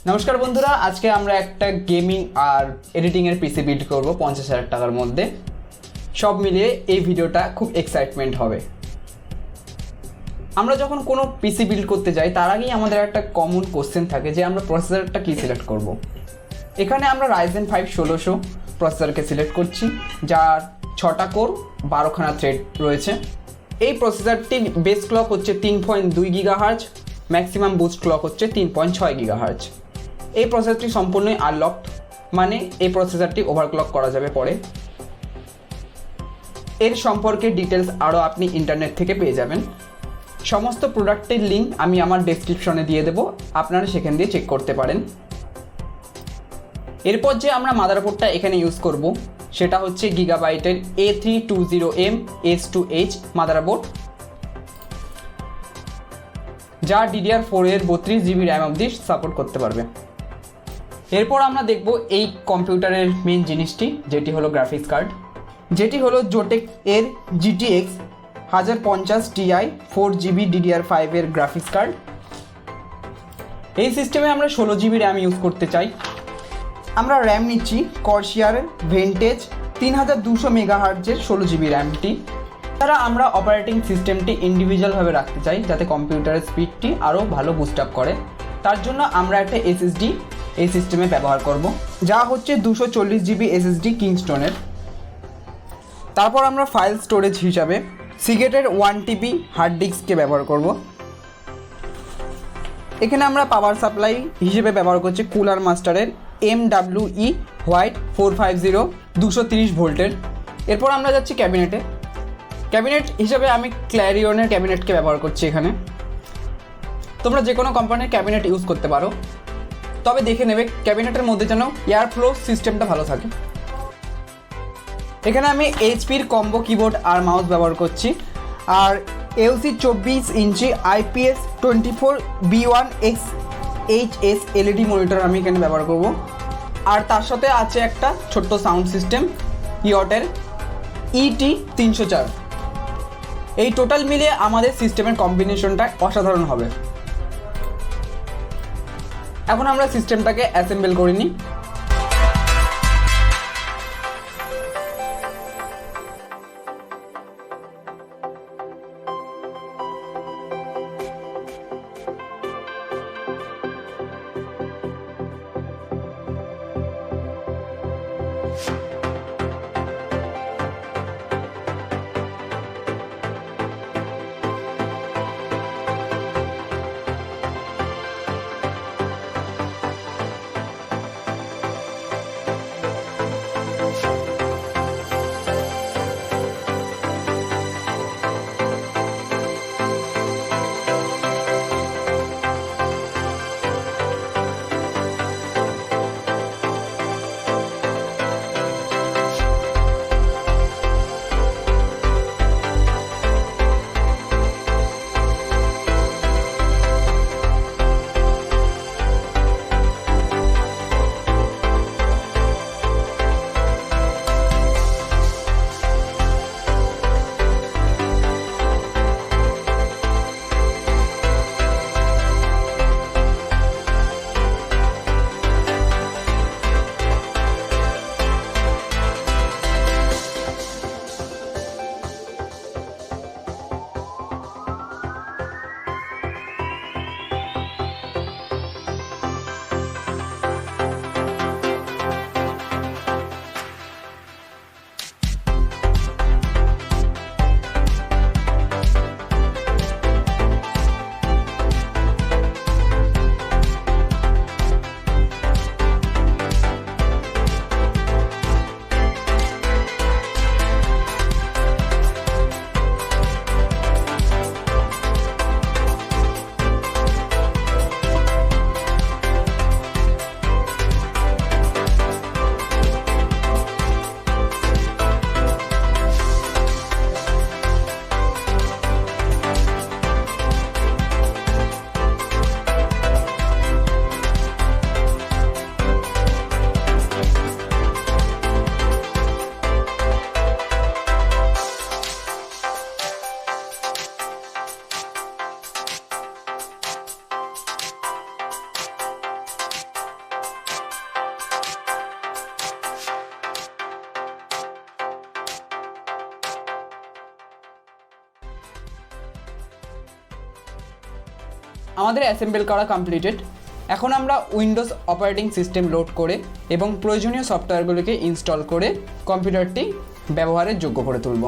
নমস্কার বন্ধুরা, আজকে আমরা একটা গেমিং আর এডিটিং এর পিসি বিল্ড করব 50,000 টাকার মধ্যে। সব মিলিয়ে এই ভিডিওটা খুব এক্সাইটমেন্ট হবে। আমরা যখন কোনো পিসি বিল্ড করতে যাই তার আগেই আমাদের একটা কমন কোশ্চেন থাকে যে আমরা প্রসেসরটা কি সিলেক্ট করব। এখানে আমরা Ryzen 5 1600 প্রসেসরকে সিলেক্ট করছি, যার 6টা কোর 12খানা থ্রেড রয়েছে। এই প্রসেসরটির বেস ক্লক হচ্ছে 3.2 GHz, ম্যাক্সিমাম বুস্ট ক্লক হচ্ছে 3.6 GHz। এই প্রসেসরটি সম্পূর্ণই আনলকড, মানে এই প্রসেসরটি ওভারক্লক করা যাবে পরে। এর সম্পর্কে ডিটেলস আরও আপনি ইন্টারনেট থেকে পেয়ে যাবেন। সমস্ত প্রোডাক্টের লিঙ্ক আমি আমার ডেসক্রিপশনে দিয়ে দেবো, আপনারা সেখান দিয়ে চেক করতে পারেন। এরপর যে আমরা মাদারবোর্ডটা এখানে ইউজ করব সেটা হচ্ছে গিগাবাইটের A320M S2H মাদারবোর্ড, যা DDR4 এর 32GB র্যাম অবধি সাপোর্ট করতে পারবে। এরপর আমরা দেখব এই কম্পিউটারের মেন জিনিসটি, যেটি হলো গ্রাফিক্স কার্ড, যেটি হলো জোটেক এর GTX 1050 Ti 4GB DDR5 এর গ্রাফিক্স কার্ড। এই সিস্টেমে আমরা 16GB র্যাম ইউজ করতে চাই। আমরা র্যাম নিচ্ছি কর্সিয়ার ভেন্টেজ 3200 MHz এর 16GB র্যামটি। তারা আমরা অপারেটিং সিস্টেমটি ইন্ডিভিজুয়ালভাবে রাখতে চাই যাতে কম্পিউটারের স্পিডটি আরও ভালো বুস্ট আপ করে। তার জন্য আমরা একটা SSD এই সিস্টেমে ব্যবহার করব, যা হচ্ছে 240GB SSD কিংস্টোনের। তারপর আমরা ফাইল স্টোরেজ হিসাবে সিগেটের 1TB হার্ড ডিস্ককে ব্যবহার করব। এখানে আমরা পাওয়ার সাপ্লাই হিসেবে ব্যবহার করছি কুলার মাস্টারের MWE হোয়াইট 450 230 ভোল্টের। এরপর আমরা যাচ্ছি ক্যাবিনেট হিসেবে আমি ক্ল্যারিয়নের ক্যাবিনেটকে ব্যবহার করছি। এখানে তোমরা যে কোনো কোম্পানির ক্যাবিনেট ইউজ করতে পারো, তবে দেখে নেবে ক্যাবিনেটের মধ্যে যেন এয়ার ফ্লো সিস্টেমটা ভালো থাকে। এখানে আমি HPর কম্বো কিবোর্ড আর মাউস ব্যবহার করছি, আর LC 24 ইঞ্চি IPS 24 B1XHS LED মনিটর আমি এখানে ব্যবহার করব। আর তার সাথে আছে একটা ছোট্ট সাউন্ড সিস্টেম ইয়টের ET304। এই টোটাল মিলিয়ে আমাদের সিস্টেমের কম্বিনেশনটা অসাধারণ হবে। এখন আমরা সিস্টেমটাকে অ্যাসেম্বল করে নিই। আমাদের অ্যাসেম্বল করা কমপ্লিটেড। এখন আমরা উইন্ডোজ অপারেটিং সিস্টেম লোড করে এবং প্রয়োজনীয় সফটওয়্যারগুলিকে ইনস্টল করে কম্পিউটারটি ব্যবহারের যোগ্য করে তুলব।